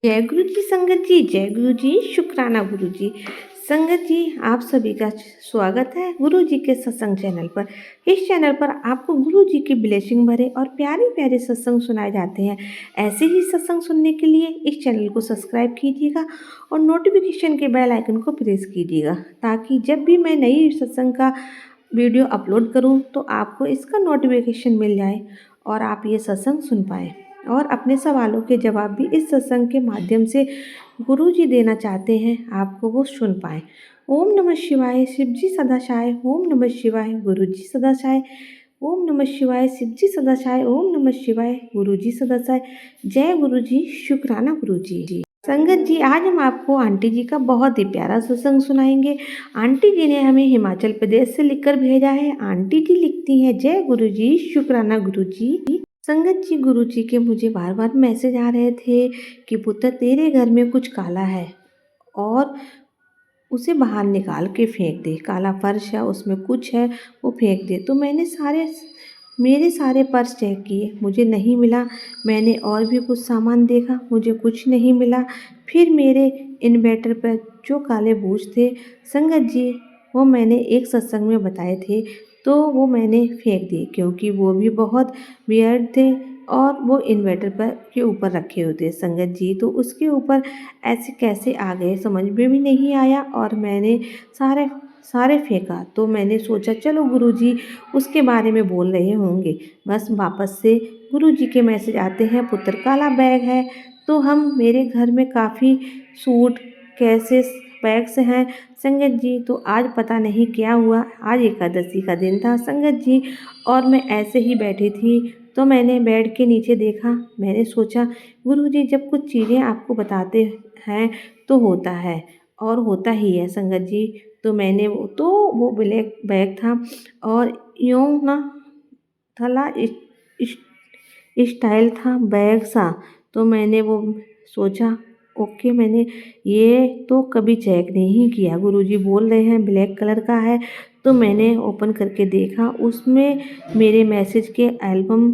जय गुरु जी संगत जी, जय गुरु जी, शुक्राना गुरु जी। संगत जी, आप सभी का स्वागत है गुरु जी के सत्संग चैनल पर। इस चैनल पर आपको गुरु जी की ब्लेसिंग भरे और प्यारे प्यारे सत्संग सुनाए जाते हैं। ऐसे ही सत्संग सुनने के लिए इस चैनल को सब्सक्राइब कीजिएगा और नोटिफिकेशन के बेल आइकन को प्रेस कीजिएगा, ताकि जब भी मैं नई सत्संग का वीडियो अपलोड करूं तो आपको इसका नोटिफिकेशन मिल जाए और आप ये सत्संग सुन पाएँ और अपने सवालों के जवाब भी इस सत्संग के माध्यम से गुरु जी देना चाहते हैं, आपको वो सुन पाएँ। ओम नमः शिवाय, शिव जी सदाशाय। ओम नमः शिवाय, गुरु जी सदाशाय। ओम नमः शिवाय, शिव जी सदाशाय। ओम नमः शिवाय, गुरु जी सदाशाय। जय गुरु जी, शुक्राना गुरु जी। संगत जी, आज हम आपको आंटी जी का बहुत ही प्यारा सत्संग सुनाएंगे। आंटी जी ने हमें हिमाचल प्रदेश से लिखकर भेजा है। आंटी जी लिखती हैं, जय गुरु जी, शुक्राना गुरु जी। संगत जी, गुरु जी के मुझे बार बार मैसेज आ रहे थे कि पुत्र तेरे घर में कुछ काला है और उसे बाहर निकाल के फेंक दे। काला फर्श है, उसमें कुछ है, वो फेंक दे। तो मैंने मेरे सारे पर्स चेक किए, मुझे नहीं मिला। मैंने और भी कुछ सामान देखा, मुझे कुछ नहीं मिला। फिर मेरे इन्वर्टर पर जो काले बूझ थे संगत जी, वो मैंने एक सत्संग में बताए थे, तो वो मैंने फेंक दिए, क्योंकि वो भी बहुत वियर्ड थे और वो इन्वर्टर पर के ऊपर रखे होते संगत जी। तो उसके ऊपर ऐसे कैसे आ गए समझ में भी नहीं आया और मैंने सारे सारे फेंका। तो मैंने सोचा चलो गुरुजी उसके बारे में बोल रहे होंगे। बस वापस से गुरुजी के मैसेज आते हैं, पुत्र काला बैग है। तो हम मेरे घर में काफ़ी सूट कैसेस बैग्स हैं संगत जी। तो आज पता नहीं क्या हुआ, आज एकादशी का दिन था संगत जी और मैं ऐसे ही बैठी थी, तो मैंने बेड के नीचे देखा। मैंने सोचा गुरुजी जब कुछ चीज़ें आपको बताते हैं तो होता है और होता ही है संगत जी। तो मैंने वो ब्लैक बैग था और यूँ ना थला स्टाइल था बैग सा। तो मैंने वो सोचा ओके, मैंने ये तो कभी चेक नहीं किया, गुरुजी बोल रहे हैं ब्लैक कलर का है। तो मैंने ओपन करके देखा, उसमें मेरे मैसेज के एल्बम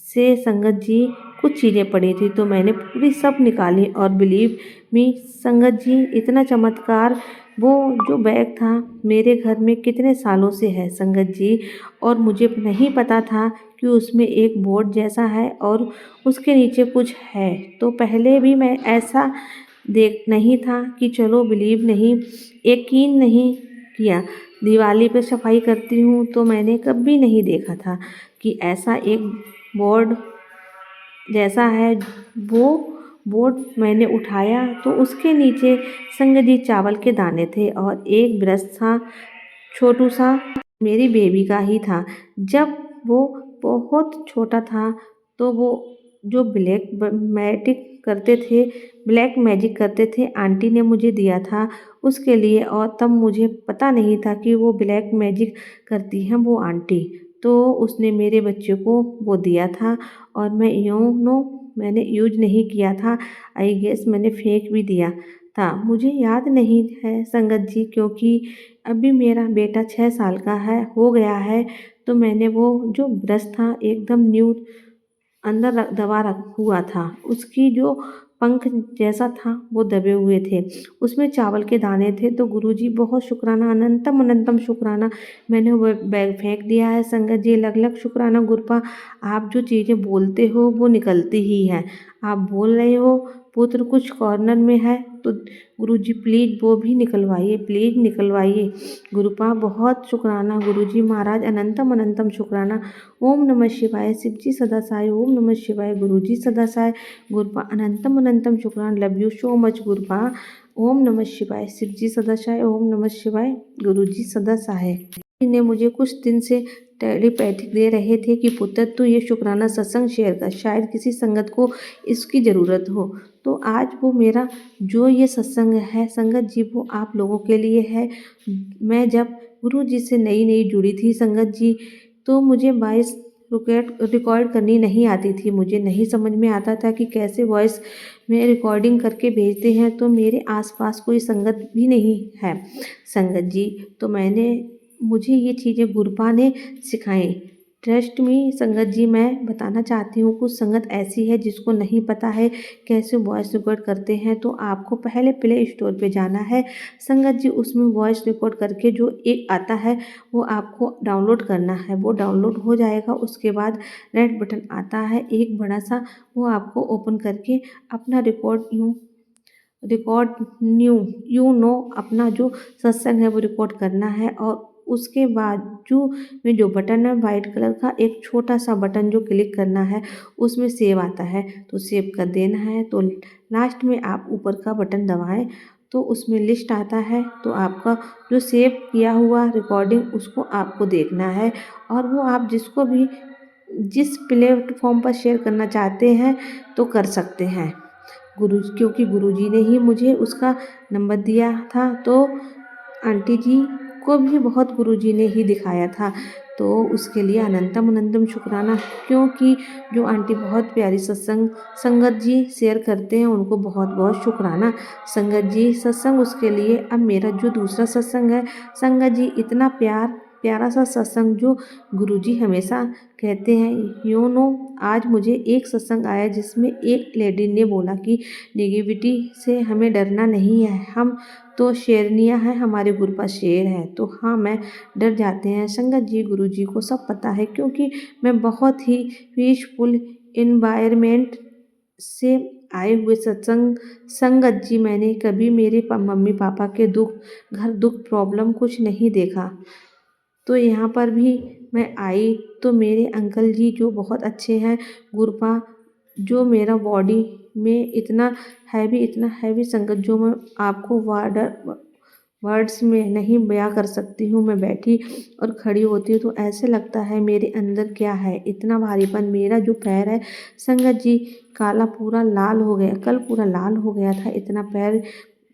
से संगत जी कुछ चीज़ें पड़ी थी। तो मैंने पूरी सब निकाली और बिलीव मी संगत जी, इतना चमत्कार वो जो बैग था मेरे घर में कितने सालों से है संगत जी, और मुझे नहीं पता था कि उसमें एक बोर्ड जैसा है और उसके नीचे कुछ है। तो पहले भी मैं ऐसा देख नहीं था कि चलो बिलीव नहीं, यकीन नहीं किया। दिवाली पे सफाई करती हूँ तो मैंने कभी नहीं देखा था कि ऐसा एक बोर्ड जैसा है। वो बोर्ड मैंने उठाया तो उसके नीचे संगत जी चावल के दाने थे और एक ब्रश था छोटू सा, मेरी बेबी का ही था। जब वो बहुत छोटा था तो वो जो ब्लैक मैजिक करते थे आंटी ने मुझे दिया था उसके लिए, और तब मुझे पता नहीं था कि वो ब्लैक मैजिक करती हैं वो आंटी। तो उसने मेरे बच्चे को वो दिया था और मैंने यूज नहीं किया था। आई गेस मैंने फेंक भी दिया था, मुझे याद नहीं है संगत जी, क्योंकि अभी मेरा बेटा 6 साल का हो गया है। तो मैंने वो जो ब्रश था एकदम न्यू अंदर दबा हुआ था, उसकी जो पंख जैसा था वो दबे हुए थे, उसमें चावल के दाने थे। तो गुरुजी बहुत शुक्राना, अनंतम अनंतम शुक्राना, मैंने वो बैग फेंक दिया है संगत जी। लग लग शुक्राना गुरपा, आप जो चीज़ें बोलते हो वो निकलती ही हैं। आप बोल रहे हो पुत्र कुछ कॉर्नर में है तो गुरुजी प्लीज़ वो भी निकलवाइए, प्लीज़ निकलवाइए गुरुपा। बहुत शुक्राना गुरुजी महाराज, अनंतम अनंतम शुक्राना। ओम नमः शिवाय, शिव जी सदासाय। ओम नमः शिवाय, गुरु जी सदासाय। गुरुपा अनंतम अनंतम शुक्रान, लव यू सो मच गुरुपा। ओम नमः शिवाय, शिव जी सदासाय। ओम नमः शिवाय, गुरु जी सदासाय। ने मुझे कुछ दिन से टेलीपैथिक दे रहे थे कि पुत्र तू ये शुक्राना सत्संग शेयर कर, शायद किसी संगत को इसकी ज़रूरत हो। तो आज वो मेरा जो ये सत्संग है संगत जी, वो आप लोगों के लिए है। मैं जब गुरु जी से नई नई जुड़ी थी संगत जी, तो मुझे वॉइस रिकॉर्ड करनी नहीं आती थी। मुझे नहीं समझ में आता था कि कैसे वॉइस में रिकॉर्डिंग करके भेजते हैं। तो मेरे आसपास कोई संगत भी नहीं है संगत जी, तो मुझे ये चीज़ें गुरुपा ने सिखाई। ट्रस्ट मी संगत जी, मैं बताना चाहती हूँ कुछ संगत ऐसी है जिसको नहीं पता है कैसे वॉइस रिकॉर्ड करते हैं, तो आपको पहले प्ले स्टोर पे जाना है संगत जी। उसमें वॉइस रिकॉर्ड करके जो एक आता है वो आपको डाउनलोड करना है। वो डाउनलोड हो जाएगा, उसके बाद रेड बटन आता है एक बड़ा सा, वो आपको ओपन करके अपना रिकॉर्ड अपना जो सत्संग है वो रिकॉर्ड करना है। और उसके बाद में जो बटन है वाइट कलर का, एक छोटा सा बटन जो क्लिक करना है, उसमें सेव आता है तो सेव कर देना है। तो लास्ट में आप ऊपर का बटन दबाएं तो उसमें लिस्ट आता है, तो आपका जो सेव किया हुआ रिकॉर्डिंग उसको आपको देखना है। और वो आप जिसको भी जिस प्लेटफॉर्म पर शेयर करना चाहते हैं तो कर सकते हैं। क्योंकि गुरुजी ने ही मुझे उसका नंबर दिया था, तो आंटी जी को भी बहुत गुरुजी ने ही दिखाया था, तो उसके लिए अनंतम अनंतम शुक्राना। क्योंकि जो आंटी बहुत प्यारी सत्संग संगत जी शेयर करते हैं, उनको बहुत बहुत शुक्राना संगत जी। सत्संग उसके लिए अब मेरा जो दूसरा सत्संग है संगत जी, इतना प्यारा सा सत्संग जो गुरुजी हमेशा कहते हैं। आज मुझे एक सत्संग आया जिसमें एक लेडी ने बोला कि नेगेटिविटी से हमें डरना नहीं है, हम तो शेरनियाँ हैं, हमारे गुरु पास शेर है। तो हाँ, मैं डर जाते हैं संगत जी, गुरु जी को सब पता है, क्योंकि मैं बहुत ही पीसफुल इन्वायरमेंट से आए हुए संगत जी, मैंने कभी मेरे मम्मी पापा के दुख प्रॉब्लम कुछ नहीं देखा। तो यहाँ पर भी मैं आई तो मेरे अंकल जी जो बहुत अच्छे हैं, गुरपा जो मेरा बॉडी में इतना हैवी संगत जो मैं आपको वर्ड्स में नहीं बयां कर सकती हूँ। मैं बैठी और खड़ी होती हूँ तो ऐसे लगता है मेरे अंदर क्या है, इतना भारीपन। मेरा जो पैर है संगत जी काला पूरा लाल हो गया, कल पूरा लाल हो गया था। इतना पैर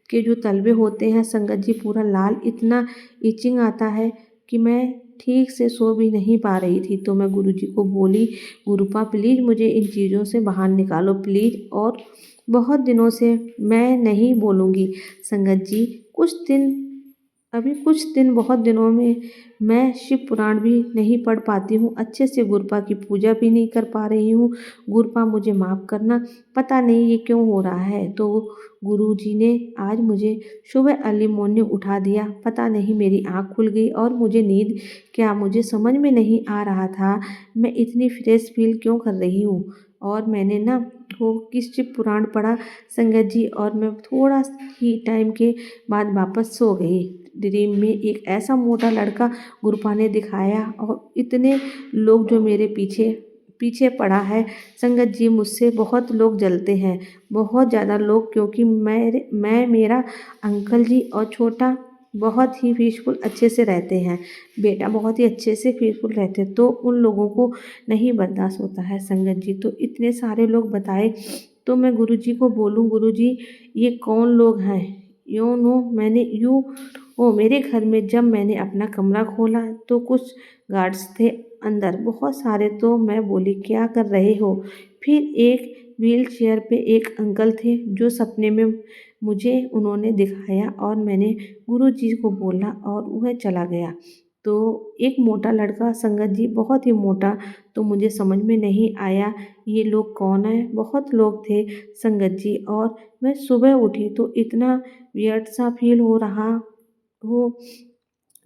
के जो तलवे होते हैं संगत जी पूरा लाल, इतना इचिंग आता है कि मैं ठीक से सो भी नहीं पा रही थी। तो मैं गुरुजी को बोली, गुरुपा प्लीज़ मुझे इन चीज़ों से बाहर निकालो प्लीज़, और बहुत दिनों से मैं नहीं बोलूँगी संगत जी। कुछ दिन बहुत दिनों में मैं शिव पुराण भी नहीं पढ़ पाती हूँ, अच्छे से गुरुपा की पूजा भी नहीं कर पा रही हूँ। गुरुपा मुझे माफ़ करना, पता नहीं ये क्यों हो रहा है। तो गुरुजी ने आज मुझे सुबह अर्ली मॉर्निंग उठा दिया, पता नहीं मेरी आँख खुल गई और मुझे नींद क्या, मुझे समझ में नहीं आ रहा था मैं इतनी फ्रेश फील क्यों कर रही हूँ। और मैंने ना वो किस शिव पुराण पढ़ा संगत जी, और मैं थोड़ा ही टाइम के बाद वापस सो गई। ड्रीम में एक ऐसा मोटा लड़का गुरुपा ने दिखाया, और इतने लोग जो मेरे पीछे पीछे पड़ा है संगत जी, मुझसे बहुत लोग जलते हैं, बहुत ज़्यादा लोग, क्योंकि मेरा अंकल जी और छोटा बहुत ही पीसफुल अच्छे से रहते हैं, बेटा बहुत ही अच्छे से पीसफुल रहते, तो उन लोगों को नहीं बर्दाश्त होता है संगत जी। तो इतने सारे लोग बताए, तो मैं गुरुजी को बोलूँ, गुरुजी ये कौन लोग हैं। मेरे घर में जब मैंने अपना कमरा खोला तो कुछ गार्ड्स थे अंदर, बहुत सारे। तो मैं बोली क्या कर रहे हो। फिर एक व्हील चेयर पे एक अंकल थे जो सपने में मुझे उन्होंने दिखाया, और मैंने गुरुजी को बोला और वह चला गया। तो एक मोटा लड़का संगत जी, बहुत ही मोटा, तो मुझे समझ में नहीं आया ये लोग कौन है। बहुत लोग थे संगत जी, और मैं सुबह उठी तो इतना वियर्ड सा फील हो रहा हो,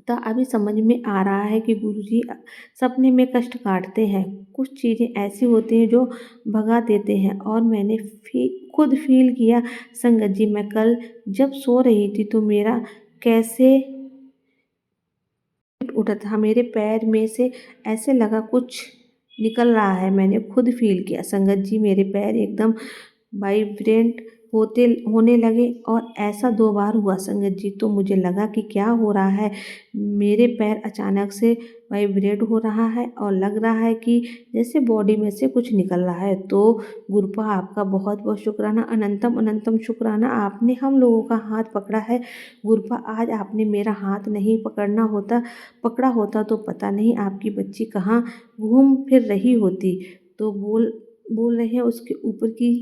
तो अभी समझ में आ रहा है कि गुरुजी सपने में कष्ट काटते हैं, कुछ चीज़ें ऐसी होती हैं जो भगा देते हैं। और मैंने खुद फील किया संगत जी, मैं कल जब सो रही थी तो मेरा कैसे उठा था, मेरे पैर में से ऐसे लगा कुछ निकल रहा है, मैंने खुद फील किया संगत जी, मेरे पैर एकदम वाइब्रेंट होने लगे। और ऐसा 2 बार हुआ संगत जी, तो मुझे लगा कि क्या हो रहा है, मेरे पैर अचानक से वाइब्रेट हो रहा है और लग रहा है कि जैसे बॉडी में से कुछ निकल रहा है। तो गुरुपा आपका बहुत बहुत शुक्राना, अनंतम अनंतम शुक्राना, आपने हम लोगों का हाथ पकड़ा है। गुरुपा आज आपने मेरा हाथ नहीं पकड़ा होता तो पता नहीं आपकी बच्ची कहाँ घूम फिर रही होती। तो बोल रहे हैं उसके ऊपर की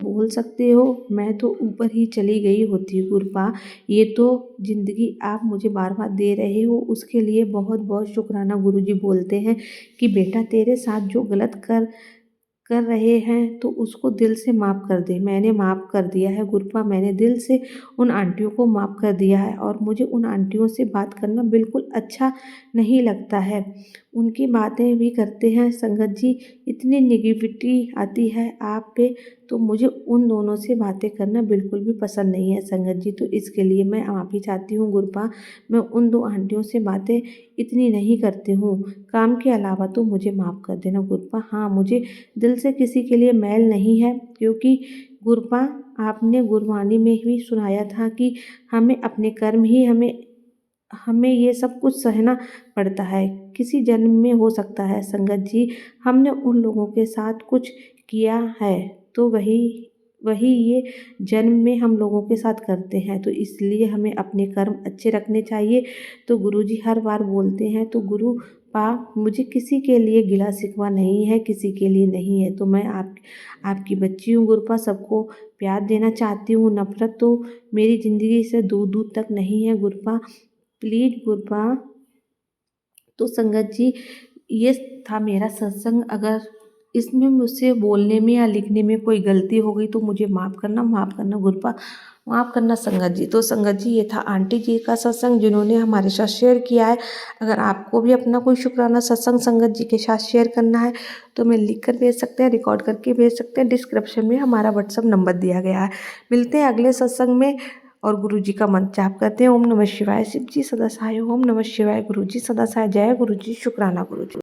बोल सकते हो मैं तो ऊपर ही चली गई होती गुरपा। ये तो ज़िंदगी आप मुझे बार बार दे रहे हो, उसके लिए बहुत बहुत शुक्राना। गुरुजी बोलते हैं कि बेटा तेरे साथ जो गलत कर कर रहे हैं तो उसको दिल से माफ़ कर दे। मैंने माफ़ कर दिया है गुरपा, मैंने दिल से उन आंटियों को माफ़ कर दिया है और मुझे उन आंटियों से बात करना बिल्कुल अच्छा नहीं लगता है। उनकी बातें भी करते हैं संगत जी, इतनी नेगेटिविटी आती है आप पे, तो मुझे उन दोनों से बातें करना बिल्कुल भी पसंद नहीं है संगत जी। तो इसके लिए मैं माफ़ी चाहती हूँ गुरपा, मैं उन 2 आंटियों से बातें इतनी नहीं करती हूँ। काम के अलावा तो मुझे माफ़ कर देना गुरपा। हाँ, मुझे दिल से किसी के लिए मैल नहीं है, क्योंकि गुरपा आपने गुरबानी में भी सुनाया था कि हमें अपने कर्म ही हमें हमें ये सब कुछ सहना पड़ता है। किसी जन्म में हो सकता है संगत जी, हमने उन लोगों के साथ कुछ किया है तो वही वही ये जन्म में हम लोगों के साथ करते हैं, तो इसलिए हमें अपने कर्म अच्छे रखने चाहिए। तो गुरुजी हर बार बोलते हैं, तो गुरु पा मुझे किसी के लिए गिला शिकवा नहीं है, किसी के लिए नहीं है। तो मैं आपकी बच्ची हूँ गुरपा, सबको प्यार देना चाहती हूँ। नफ़रत तो मेरी ज़िंदगी से दूर दूर तक नहीं है गुरपा, प्लीज़ गुरपा। तो संगत जी, ये था मेरा सत्संग। अगर इसमें मुझसे बोलने में या लिखने में कोई गलती हो गई तो मुझे माफ़ करना गुरपा, माफ़ करना संगत जी। तो संगत जी, ये था आंटी जी का सत्संग जिन्होंने हमारे साथ शेयर किया है। अगर आपको भी अपना कोई शुक्राना सत्संग संगत जी के साथ शेयर करना है तो मैं लिख कर भेज सकते हैं, रिकॉर्ड करके भेज सकते हैं। डिस्क्रिप्शन में हमारा व्हाट्सअप नंबर दिया गया है। मिलते हैं अगले सत्संग में और गुरु जी का मंत्र जाप करते हैं। ओम नमः शिवाय। शिव जी सदा सहाय। ओम नमः शिवाय। गुरु जी सदा सहाय। जय गुरु जी। शुक्राना गुरु जी।